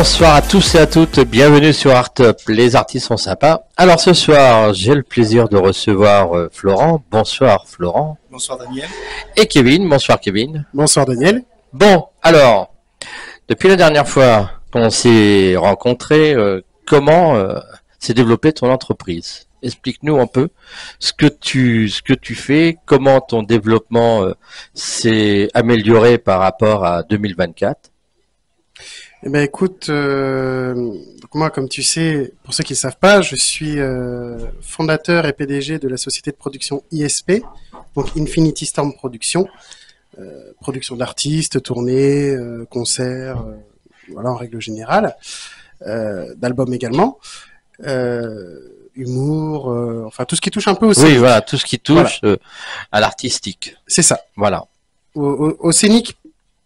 Bonsoir à tous et à toutes, bienvenue sur Artup, les artistes sont sympas. Alors ce soir, j'ai le plaisir de recevoir Florent. Bonsoir Florent. Bonsoir Daniel. Et Kevin. Bonsoir Kevin. Bonsoir Daniel. Bon, alors, depuis la dernière fois qu'on s'est rencontrés, comment s'est développée ton entreprise? Explique-nous un peu ce que tu fais, comment ton développement s'est amélioré par rapport à 2024. Eh ben écoute, donc moi comme tu sais, pour ceux qui ne savent pas, je suis fondateur et PDG de la société de production ISP, donc Infinity Storm Production, production d'artistes, tournées, concerts, voilà en règle générale, d'albums également, humour, enfin tout ce qui touche un peu au scénique. Oui, voilà, tout ce qui touche à l'artistique. C'est ça. Voilà. Au scénique.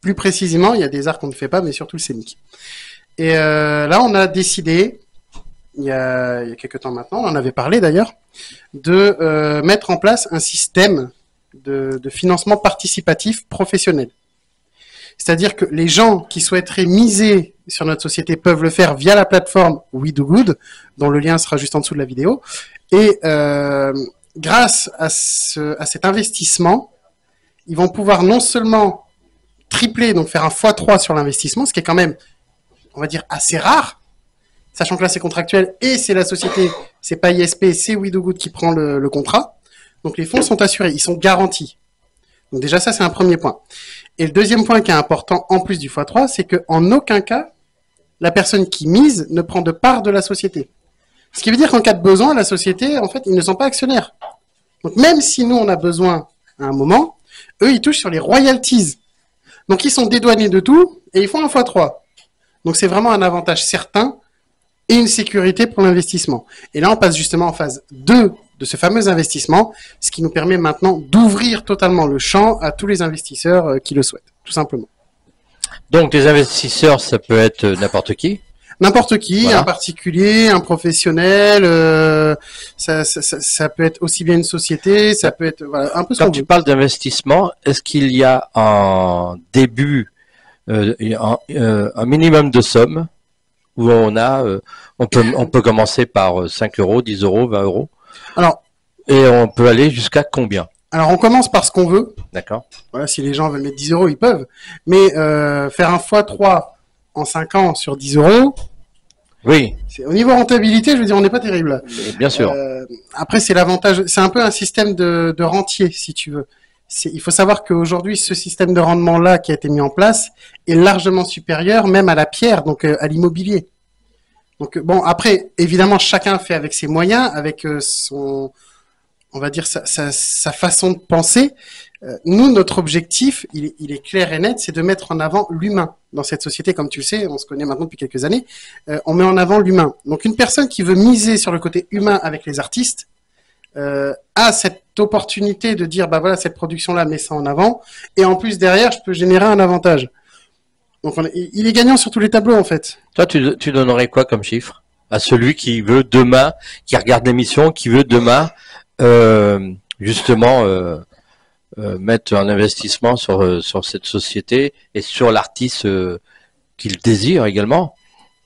Plus précisément, il y a des arts qu'on ne fait pas, mais surtout le scénique. Et là, on a décidé, il y a quelques temps maintenant, on en avait parlé d'ailleurs, de mettre en place un système de financement participatif professionnel. C'est-à-dire que les gens qui souhaiteraient miser sur notre société peuvent le faire via la plateforme We Do Good, dont le lien sera juste en dessous de la vidéo. Et grâce à cet investissement, ils vont pouvoir non seulement tripler, donc faire un x3 sur l'investissement, ce qui est quand même, on va dire, assez rare, sachant que là c'est contractuel et c'est la société, c'est pas ISP, c'est We Do Good qui prend le contrat. Donc les fonds sont assurés, ils sont garantis. Donc déjà ça c'est un premier point. Et le deuxième point qui est important en plus du x3, c'est que en aucun cas la personne qui mise ne prend de part de la société. Ce qui veut dire qu'en cas de besoin, la société, en fait, ils ne sont pas actionnaires. Donc même si nous on a besoin à un moment, eux ils touchent sur les royalties. Donc, ils sont dédouanés de tout et ils font un x3. Donc, c'est vraiment un avantage certain et une sécurité pour l'investissement. Et là, on passe justement en phase 2 de ce fameux investissement, ce qui nous permet maintenant d'ouvrir totalement le champ à tous les investisseurs qui le souhaitent, tout simplement. Donc, les investisseurs, ça peut être n'importe qui? N'importe qui, voilà. Un particulier, un professionnel, ça peut être aussi bien une société, ça peut être voilà, un peu ce Quand tu parles d'investissement, est-ce qu'il y a un début, un minimum de somme où on peut commencer par 5 euros, 10 euros, 20 euros? Alors, et on peut aller jusqu'à combien? Alors, on commence par ce qu'on veut. D'accord. Voilà, si les gens veulent mettre 10 euros, ils peuvent. Mais faire un x3 en 5 ans sur 10 euros, oui. Au niveau rentabilité, je veux dire, on n'est pas terrible. Bien sûr. Après, c'est l'avantage, c'est un peu un système de rentier, si tu veux. Il faut savoir qu'aujourd'hui, ce système de rendement-là qui a été mis en place est largement supérieur même à la pierre, donc à l'immobilier. Donc bon, après, évidemment, chacun fait avec ses moyens, avec son, on va dire, sa façon de penser. Nous, notre objectif, il est clair et net, c'est de mettre en avant l'humain. Dans cette société, comme tu le sais, on se connaît maintenant depuis quelques années, on met en avant l'humain. Donc une personne qui veut miser sur le côté humain avec les artistes a cette opportunité de dire, bah voilà, cette production-là met ça en avant, et en plus derrière, je peux générer un avantage. Donc il est gagnant sur tous les tableaux en fait. Toi, tu donnerais quoi comme chiffre à celui qui veut demain, qui regarde l'émission, qui veut demain justement mettre un investissement sur cette société et sur l'artiste qu'il désire également?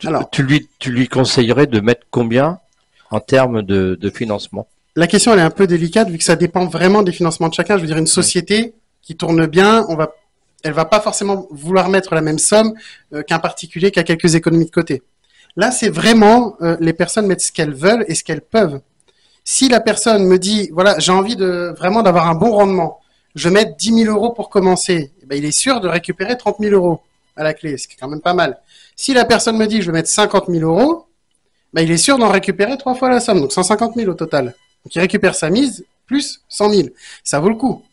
Alors, tu lui conseillerais de mettre combien en termes de financement? La question elle est un peu délicate vu que ça dépend vraiment des financements de chacun. Je veux dire, une société qui tourne bien, elle va pas forcément vouloir mettre la même somme qu'un particulier qui a quelques économies de côté. Là, c'est vraiment les personnes mettent ce qu'elles veulent et ce qu'elles peuvent. Si la personne me dit, voilà, j'ai envie vraiment d'avoir un bon rendement, je vais mettre 10 000 euros pour commencer, eh ben, il est sûr de récupérer 30 000 euros à la clé, ce qui est quand même pas mal. Si la personne me dit, je vais mettre 50 000 euros, ben, il est sûr d'en récupérer 3 fois la somme, donc 150 000 au total. Donc il récupère sa mise plus 100 000. Ça vaut le coup.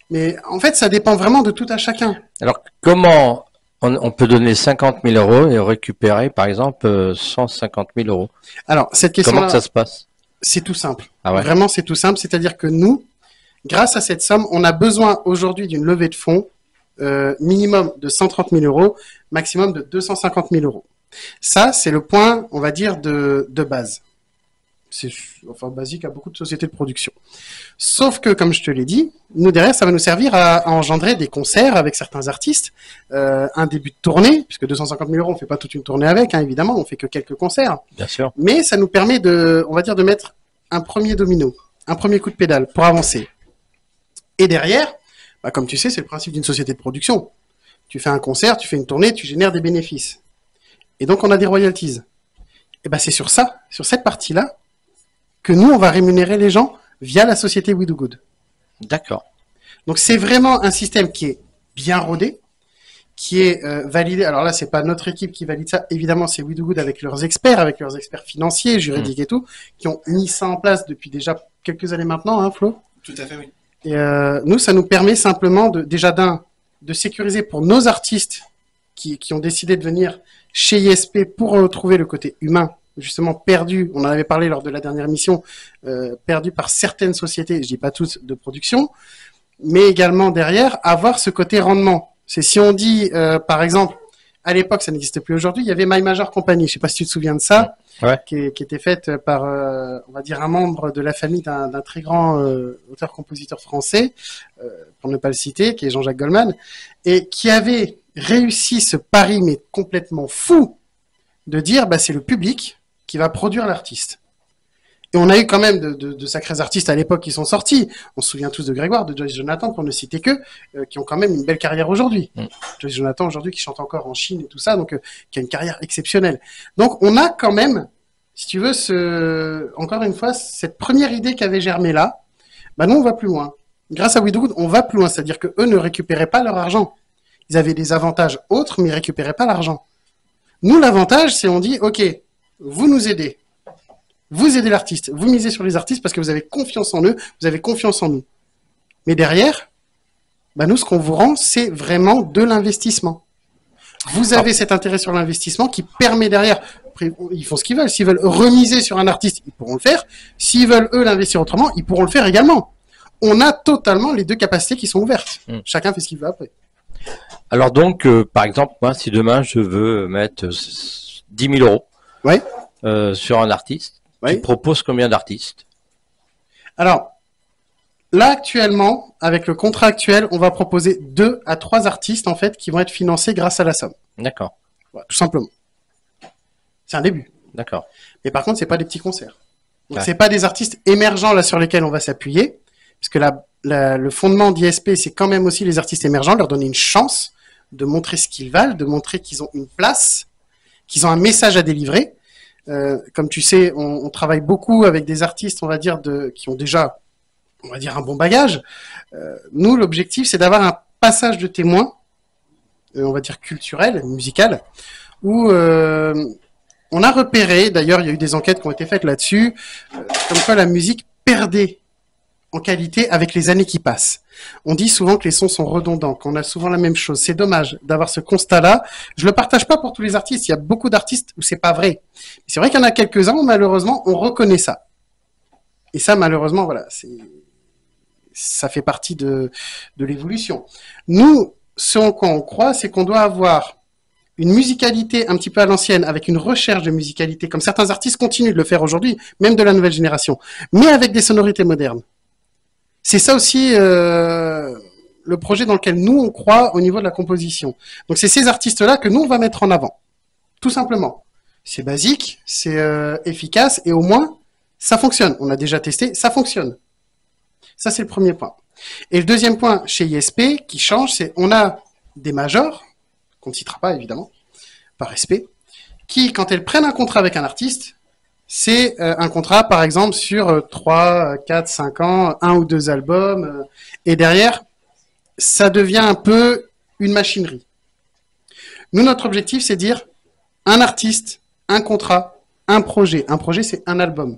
Mais en fait, ça dépend vraiment de tout à chacun. Alors, comment on peut donner 50 000 euros et récupérer, par exemple, 150 000 euros? Alors, cette question-là, comment ça se passe? C'est tout simple. Ah ouais. Vraiment, c'est tout simple. C'est-à-dire que nous, grâce à cette somme, on a besoin aujourd'hui d'une levée de fonds minimum de 130 000 euros, maximum de 250 000 euros. Ça, c'est le point, on va dire, de base. C'est enfin basique à beaucoup de sociétés de production. Sauf que, comme je te l'ai dit, nous derrière, ça va nous servir à engendrer des concerts avec certains artistes, un début de tournée, puisque 250 000 euros, on fait pas toute une tournée avec, hein, évidemment, on fait que quelques concerts. Bien sûr. Mais ça nous permet de, on va dire, de mettre un premier domino, un premier coup de pédale pour avancer. Et derrière, bah, comme tu sais, c'est le principe d'une société de production. Tu fais un concert, tu fais une tournée, tu génères des bénéfices. Et donc, on a des royalties. Et ben, c'est sur ça, sur cette partie-là, que nous, on va rémunérer les gens via la société We Do Good. D'accord. Donc, c'est vraiment un système qui est bien rodé, qui est validé. Alors là, c'est pas notre équipe qui valide ça. Évidemment, c'est We Do Good avec leurs experts financiers, juridiques et tout, qui ont mis ça en place depuis déjà quelques années maintenant, hein, Flo? Tout à fait, oui. Et nous, ça nous permet simplement de sécuriser pour nos artistes qui ont décidé de venir chez ISP pour retrouver le côté humain, justement perdu, on en avait parlé lors de la dernière émission, perdu par certaines sociétés, je dis pas toutes, de production, mais également derrière, avoir ce côté rendement. C'est si on dit, par exemple, à l'époque, ça n'existe plus aujourd'hui, il y avait My Major Company, je sais pas si tu te souviens de ça, ouais. qui était faite par, on va dire, un membre de la famille d'un très grand auteur-compositeur français, pour ne pas le citer, qui est Jean-Jacques Goldman, et qui avait réussi ce pari, mais complètement fou, de dire, bah, c'est le public qui va produire l'artiste. Et on a eu quand même de sacrés artistes à l'époque qui sont sortis. On se souvient tous de Grégoire, de Joyce Jonathan, pour ne citer que, qui ont quand même une belle carrière aujourd'hui. Joyce Jonathan, aujourd'hui, qui chante encore en Chine et tout ça, donc qui a une carrière exceptionnelle. Donc on a quand même, si tu veux, encore une fois, cette première idée qui avait germé là, bah nous on va plus loin. Grâce à We Do Good, on va plus loin, c'est-à-dire que eux ne récupéraient pas leur argent. Ils avaient des avantages autres, mais ils récupéraient pas l'argent. Nous, l'avantage, c'est on dit, OK, vous nous aidez. Vous aidez l'artiste. Vous misez sur les artistes parce que vous avez confiance en eux, vous avez confiance en nous. Mais derrière, bah nous, ce qu'on vous rend, c'est vraiment de l'investissement. Vous avez cet intérêt sur l'investissement qui permet derrière, après, ils font ce qu'ils veulent. S'ils veulent remiser sur un artiste, ils pourront le faire. S'ils veulent, eux, l'investir autrement, ils pourront le faire également. On a totalement les deux capacités qui sont ouvertes. Chacun fait ce qu'il veut après. Alors donc, par exemple, moi, si demain je veux mettre 10 000 euros Ouais. Sur un artiste, Ouais. tu proposes combien d'artistes? Alors, là, actuellement, avec le contrat actuel, on va proposer 2 à 3 artistes, en fait, qui vont être financés grâce à la somme. D'accord, Voilà, tout simplement. C'est un début. d'accord. Mais par contre, c'est pas des petits concerts. Donc, Ouais. c'est pas des artistes émergents, là, sur lesquels on va s'appuyer. Parce que le fondement d'ISP, c'est quand même aussi les artistes émergents, leur donner une chance de montrer ce qu'ils valent, de montrer qu'ils ont une place, qu'ils ont un message à délivrer. Comme tu sais, on travaille beaucoup avec des artistes, on va dire, qui ont déjà, on va dire, un bon bagage. Nous, l'objectif, c'est d'avoir un passage de témoin, on va dire culturel, musical, où on a repéré, d'ailleurs, il y a eu des enquêtes qui ont été faites là-dessus, comme quoi la musique perdait en qualité avec les années qui passent. On dit souvent que les sons sont redondants, qu'on a souvent la même chose. C'est dommage d'avoir ce constat-là. Je le partage pas pour tous les artistes. Il y a beaucoup d'artistes où c'est pas vrai. C'est vrai qu'il y en a quelques-uns où malheureusement on reconnaît ça. Et ça, malheureusement, voilà, ça fait partie de l'évolution. Nous, ce en quoi on croit, c'est qu'on doit avoir une musicalité un petit peu à l'ancienne, avec une recherche de musicalité, comme certains artistes continuent de le faire aujourd'hui, même de la nouvelle génération, mais avec des sonorités modernes. C'est ça aussi le projet dans lequel nous, on croit au niveau de la composition. Donc, c'est ces artistes-là que nous, on va mettre en avant. Tout simplement. C'est basique, c'est efficace, et au moins, ça fonctionne. On a déjà testé, ça fonctionne. Ça, c'est le premier point. Et le deuxième point, chez ISP, qui change, c'est on a des majors, qu'on ne citera pas, évidemment, par respect, qui, quand elles prennent un contrat avec un artiste, c'est un contrat, par exemple, sur 3, 4, 5 ans, 1 ou 2 albums, et derrière, ça devient un peu une machinerie. Nous, notre objectif, c'est de dire un artiste, un contrat, un projet. Un projet, c'est un album.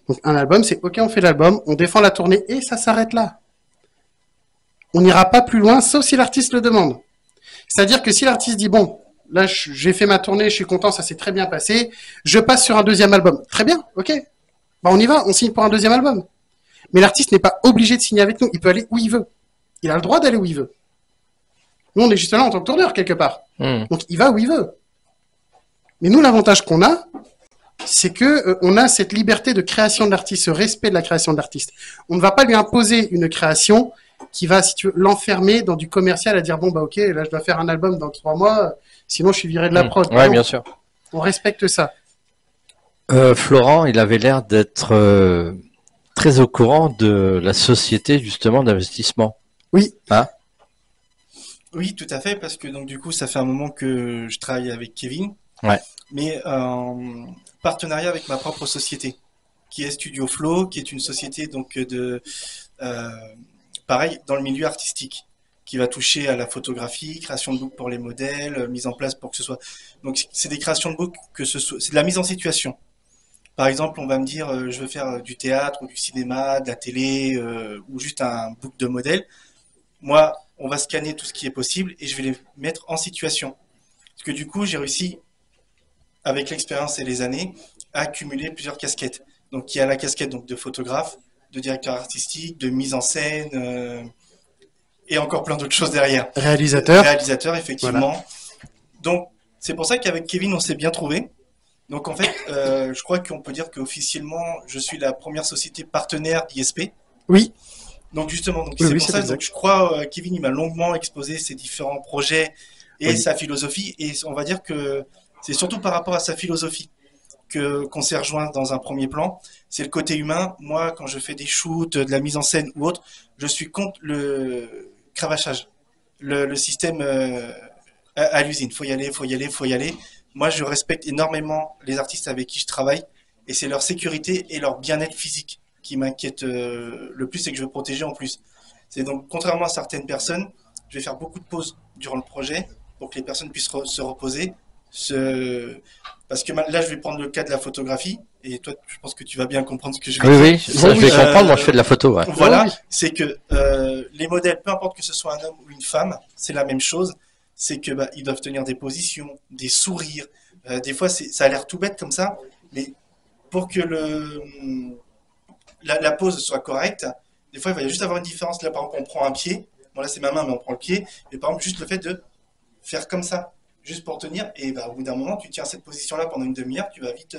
Donc, un album, c'est OK, on fait l'album, on défend la tournée, et ça s'arrête là. On n'ira pas plus loin, sauf si l'artiste le demande. C'est-à-dire que si l'artiste dit, bon, là, j'ai fait ma tournée, je suis content, ça s'est très bien passé. Je passe sur un deuxième album. Très bien, ok. Bah, on y va, on signe pour un deuxième album. Mais l'artiste n'est pas obligé de signer avec nous. Il peut aller où il veut. Il a le droit d'aller où il veut. Nous, on est juste là en tant que tourneur, quelque part. Donc, il va où il veut. Mais nous, l'avantage qu'on a, c'est que on a cette liberté de création de l'artiste, ce respect de la création de l'artiste. On ne va pas lui imposer une création qui va, si tu veux, l'enfermer dans du commercial à dire bon bah ok, là je dois faire un album dans 3 mois, sinon je suis viré de la prod. Ouais, Non, bien sûr. on respecte ça. Florent, il avait l'air d'être très au courant de la société justement d'investissement. Oui. Hein? Oui, tout à fait, parce que donc du coup, ça fait un moment que je travaille avec Kevin, Ouais. mais en partenariat avec ma propre société, qui est Studio Flow, qui est une société donc euh, pareil dans le milieu artistique, qui va toucher à la photographie, création de books pour les modèles, mise en place pour que ce soit. Donc c'est des créations de books que ce soit, c'est de la mise en situation. Par exemple, on va me dire, je veux faire du théâtre ou du cinéma, de la télé, ou juste un book de modèles. Moi, on va scanner tout ce qui est possible et je vais les mettre en situation. Parce que du coup, j'ai réussi, avec l'expérience et les années, à accumuler plusieurs casquettes. Donc, il y a la casquette donc, de photographe, de directeur artistique, de mise en scène, et encore plein d'autres choses derrière. Réalisateur. Réalisateur, effectivement. Voilà. Donc, c'est pour ça qu'avec Kevin, on s'est bien trouvé. Donc, en fait, je crois qu'on peut dire qu'officiellement, je suis la première société partenaire d'ISP. Oui. Donc justement, donc oui, c'est oui, pour ça que je crois Kevin il m'a longuement exposé ses différents projets et sa philosophie, et on va dire que c'est surtout par rapport à sa philosophie qu'on s'est rejoint dans un premier plan. C'est le côté humain. Moi, quand je fais des shoots, de la mise en scène ou autre, je suis contre le cravachage, le système à l'usine. Faut y aller, faut y aller, faut y aller. Moi, je respecte énormément les artistes avec qui je travaille, et c'est leur sécurité et leur bien-être physique qui m'inquiète le plus et que je veux protéger en plus. C'est donc, contrairement à certaines personnes, je vais faire beaucoup de pauses durant le projet pour que les personnes puissent se reposer. Parce que là, je vais prendre le cas de la photographie, et toi, je pense que tu vas bien comprendre ce que je vais dire. Oui, ça, je vais comprendre, moi je fais de la photo. Ouais. Voilà, c'est que les modèles, peu importe que ce soit un homme ou une femme, c'est la même chose. C'est que ils doivent tenir des positions, des sourires. Des fois, ça a l'air tout bête comme ça, mais pour que la pose soit correcte, des fois il va y juste avoir une différence. Là, par exemple, on prend un pied, bon là c'est ma main, mais on prend le pied, et par exemple, juste le fait de faire comme ça, juste pour tenir, et au bout d'un moment, tu tiens cette position-là pendant une demi-heure, tu vas vite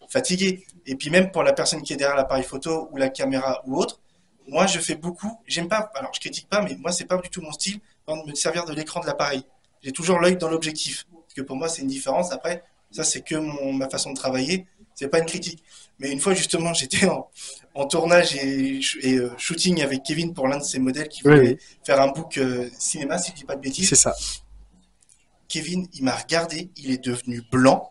fatiguer. Et puis même pour la personne qui est derrière l'appareil photo, ou la caméra, ou autre, moi je fais beaucoup, j'aime pas, alors je critique pas, mais moi c'est pas du tout mon style, de me servir de l'écran de l'appareil. J'ai toujours l'œil dans l'objectif, parce que pour moi c'est une différence. Après, ça c'est que ma façon de travailler, c'est pas une critique. Mais une fois, justement, j'étais en tournage et shooting avec Kevin pour l'un de ses modèles qui voulait faire un book cinéma, si je dis pas de bêtises. C'est ça. Kevin, il m'a regardé, il est devenu blanc.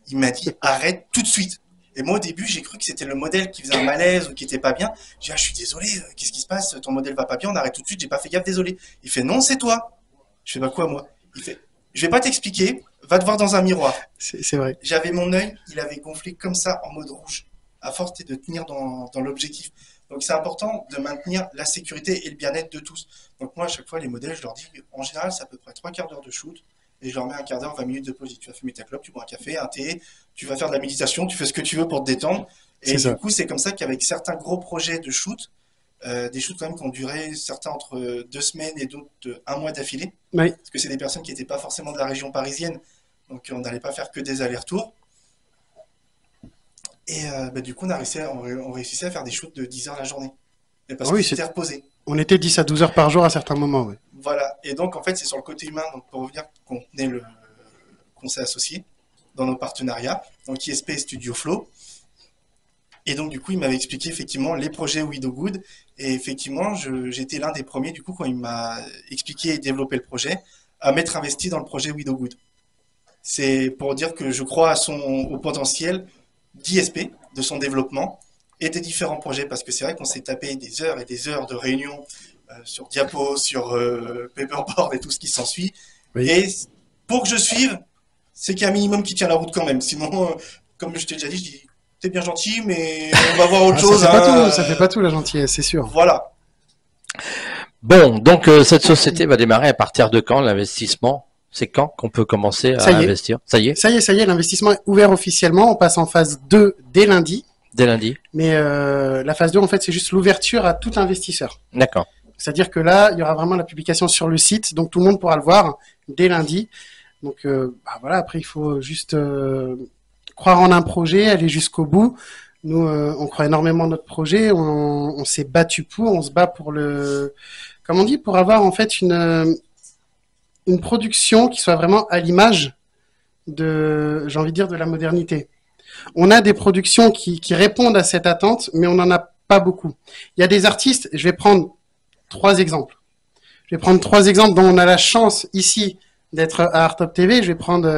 Il m'a dit, arrête tout de suite. Et moi, au début, j'ai cru que c'était le modèle qui faisait un malaise ou qui était pas bien. J'ai dit, je suis désolé, qu'est-ce qui se passe? Ton modèle va pas bien, on arrête tout de suite, j'ai pas fait gaffe, désolé. Il fait, non, c'est toi. Je fais, bah quoi, moi? Il fait, je vais pas t'expliquer, va te voir dans un miroir. C'est vrai. J'avais mon œil, il avait gonflé comme ça en mode rouge, à force de tenir dans l'objectif. Donc c'est important de maintenir la sécurité et le bien-être de tous. Donc moi, à chaque fois, les modèles, je leur dis, en général, c'est à peu près 3 quarts d'heure de shoot, et je leur mets un quart d'heure, 20 minutes de pause. Tu vas fumer ta clope, tu bois un café, un thé, tu vas faire de la méditation, tu fais ce que tu veux pour te détendre. Et du coup, c'est comme ça qu'avec certains gros projets de shoot, des shoots quand même qui ont duré certains entre 2 semaines et d'autres 1 mois d'affilée, parce que c'est des personnes qui n'étaient pas forcément de la région parisienne, donc on n'allait pas faire que des allers-retours. Et du coup, on réussissait à faire des shoots de 10 heures la journée. Mais parce que c'était reposé. On était 10 à 12 heures par jour à certains moments. Ouais. Voilà. Et donc, en fait, c'est sur le côté humain, donc pour revenir, qu'on s'est associé dans nos partenariats, donc ISP et Studio Flow. Et donc, du coup, il m'avait expliqué effectivement les projets Widow Good. Et effectivement, j'étais l'un des premiers, du coup, quand il m'a expliqué et développé le projet, à m'être investi dans le projet Widow Good. C'est pour dire que je crois au potentiel d'ISP, de son développement et des différents projets, parce que c'est vrai qu'on s'est tapé des heures et des heures de réunions sur Diapo, sur Paperboard et tout ce qui s'ensuit. Oui. Et pour que je suive, c'est qu'il y a un minimum qui tient la route quand même. Sinon, comme je t'ai déjà dit, je dis, t'es bien gentil, mais on va voir autre chose. Ça fait pas tout la gentillesse, c'est sûr. Voilà. Bon, donc cette société va démarrer à partir de quand l'investissement? C'est quand qu'on peut commencer à investir? Ça y est. Ça y est, l'investissement est ouvert officiellement. On passe en phase 2 dès lundi. Dès lundi. Mais la phase 2, en fait, c'est juste l'ouverture à tout investisseur. D'accord. C'est-à-dire que là, il y aura vraiment la publication sur le site, donc tout le monde pourra le voir dès lundi. Donc voilà, après, il faut juste croire en un projet, aller jusqu'au bout. Nous, on croit énormément en notre projet. On s'est battu pour, on se bat pour comme on dit, pour avoir en fait une production qui soit vraiment à l'image j'ai envie de dire, de la modernité. On a des productions qui répondent à cette attente, mais on n'en a pas beaucoup. Il y a des artistes, je vais prendre 3 exemples. Je vais prendre 3 exemples dont on a la chance ici d'être à Artop TV. Je vais prendre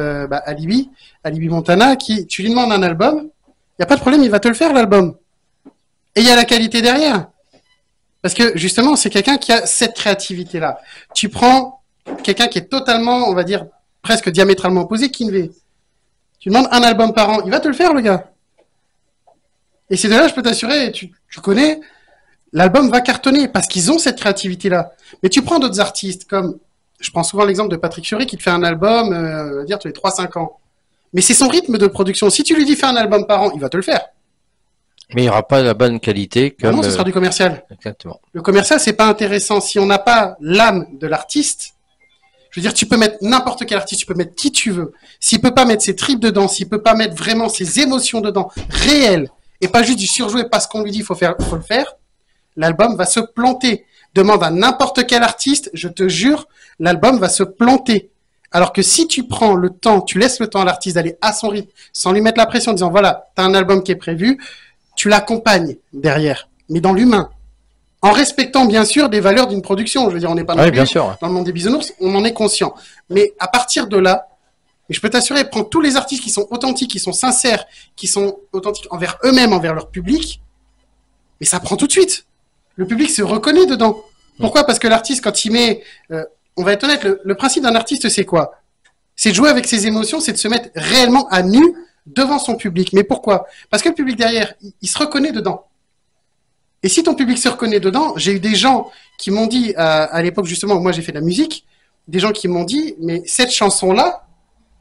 Alibi Montana, tu lui demandes un album, il n'y a pas de problème, il va te le faire l'album. Et il y a la qualité derrière. Parce que justement, c'est quelqu'un qui a cette créativité-là. Tu prends quelqu'un qui est totalement, on va dire, presque diamétralement opposé, Kinvey. Tu demandes un album par an, il va te le faire, le gars. Et ces deux-là, je peux t'assurer, tu connais, l'album va cartonner parce qu'ils ont cette créativité-là. Mais tu prends d'autres artistes comme, je prends souvent l'exemple de Patrick Fiori qui te fait un album, on va dire, tous les 3-5 ans. Mais c'est son rythme de production. Si tu lui dis fais un album par an, il va te le faire. Mais il n'y aura pas la bonne qualité comme... Non, ce sera du commercial. Exactement. Le commercial, c'est pas intéressant. Si on n'a pas l'âme de l'artiste, je veux dire, tu peux mettre n'importe quel artiste, tu peux mettre qui tu veux. S'il peut pas mettre ses tripes dedans, s'il peut pas mettre vraiment ses émotions dedans, réelles, et pas juste du surjoué parce qu'on lui dit faut le faire, l'album va se planter. Demande à n'importe quel artiste, je te jure, l'album va se planter. Alors que si tu prends le temps, tu laisses le temps à l'artiste d'aller à son rythme, sans lui mettre la pression en disant voilà, t'as un album qui est prévu, tu l'accompagnes derrière, mais dans l'humain. En respectant bien sûr des valeurs d'une production. Je veux dire, on n'est pas dans le monde des bisounours, on en est conscient. Mais à partir de là, et je peux t'assurer, prends tous les artistes qui sont authentiques, qui sont sincères, qui sont authentiques envers eux-mêmes, envers leur public, mais ça prend tout de suite. Le public se reconnaît dedans. Pourquoi? Parce que l'artiste, quand il met... on va être honnête, le principe d'un artiste, c'est quoi? C'est de jouer avec ses émotions, c'est de se mettre réellement à nu devant son public. Mais pourquoi? Parce que le public derrière, il se reconnaît dedans. Et si ton public se reconnaît dedans, j'ai eu des gens qui m'ont dit, à l'époque justement où moi j'ai fait de la musique, des gens qui m'ont dit, mais cette chanson-là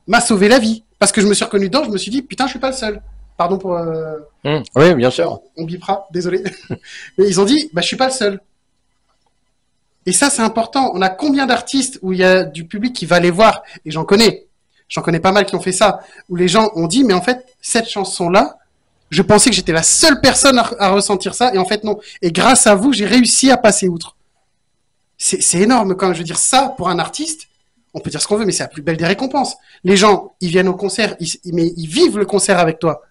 m'a sauvé la vie. Parce que je me suis reconnu dedans, je me suis dit, putain, je suis pas le seul. Pardon pour... Oui, bien sûr. On bipera, désolé. Mais ils ont dit, bah je suis pas le seul. Et ça, c'est important. On a combien d'artistes où il y a du public qui va les voir, et j'en connais pas mal qui ont fait ça, où les gens ont dit, mais en fait, cette chanson-là, je pensais que j'étais la seule personne à ressentir ça, et en fait, non. Et grâce à vous, j'ai réussi à passer outre. C'est énorme, quand même. Je veux dire, ça, pour un artiste, on peut dire ce qu'on veut, mais c'est la plus belle des récompenses. Les gens, ils viennent au concert, mais ils vivent le concert avec toi.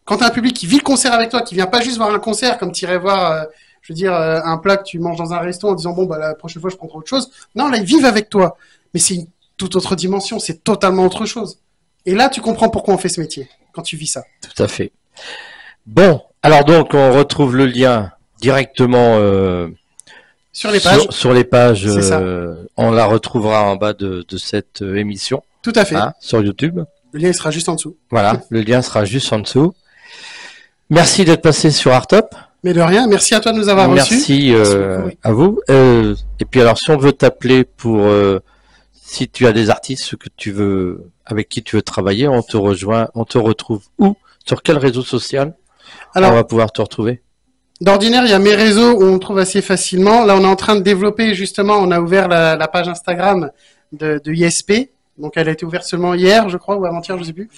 Quand tu as un public qui vit le concert avec toi, qui vient pas juste voir un concert comme tu irais voir... je veux dire, un plat que tu manges dans un resto en disant, bon, bah, la prochaine fois, je prendrai autre chose. Non, là, ils vivent avec toi. Mais c'est une toute autre dimension. C'est totalement autre chose. Et là, tu comprends pourquoi on fait ce métier, quand tu vis ça. Tout à fait. Bon. Alors, donc, on retrouve le lien directement, sur les pages. Sur les pages, ça. On la retrouvera en bas de cette émission. Tout à fait. Hein, sur YouTube. Le lien, il sera juste en dessous. Voilà. Le lien sera juste en dessous. Merci d'être passé sur Artop. Mais de rien, merci à toi de nous avoir reçus. Merci à vous. Et puis alors, si on veut t'appeler pour, si tu as des artistes que tu veux, avec qui tu veux travailler, on te rejoint, on te retrouve où? Sur quel réseau social? Alors, on va pouvoir te retrouver. D'ordinaire, il y a mes réseaux où on trouve assez facilement. Là, on est en train de développer, justement, on a ouvert la page Instagram de ISP. Donc, elle a été ouverte seulement hier, je crois, ou avant-hier, je sais plus.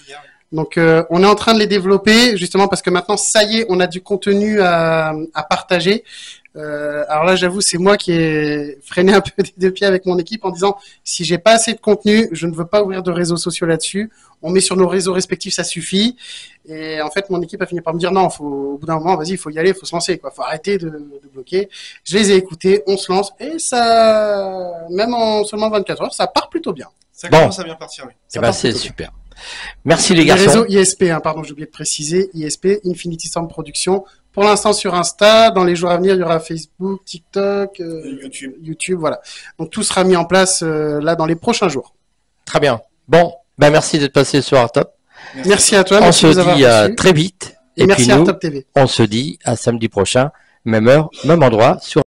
Donc, on est en train de les développer, justement, parce que maintenant, ça y est, on a du contenu à partager. Alors là, j'avoue, c'est moi qui ai freiné un peu des deux pieds avec mon équipe en disant, si j'ai pas assez de contenu, je ne veux pas ouvrir de réseaux sociaux là-dessus. On met sur nos réseaux respectifs, ça suffit. Et en fait, mon équipe a fini par me dire, non, au bout d'un moment, vas-y, il faut y aller, il faut se lancer, quoi. Faut arrêter de bloquer. Je les ai écoutés, on se lance, et ça, même en seulement 24 heures, ça part plutôt bien. Ça commence à bien partir, oui. Eh ben, c'est super. Merci les garçons. Les réseaux ISP, hein, pardon, j'ai oublié de préciser, ISP, Infinity Sound Production. Pour l'instant sur Insta, dans les jours à venir, il y aura Facebook, TikTok, YouTube, voilà. Donc tout sera mis en place là dans les prochains jours. Très bien. Bon, ben merci d'être passé sur Artop. Merci à toi. On se dit à très vite. Et merci puis à nous, Artop TV. On se dit à samedi prochain, même heure, même endroit sur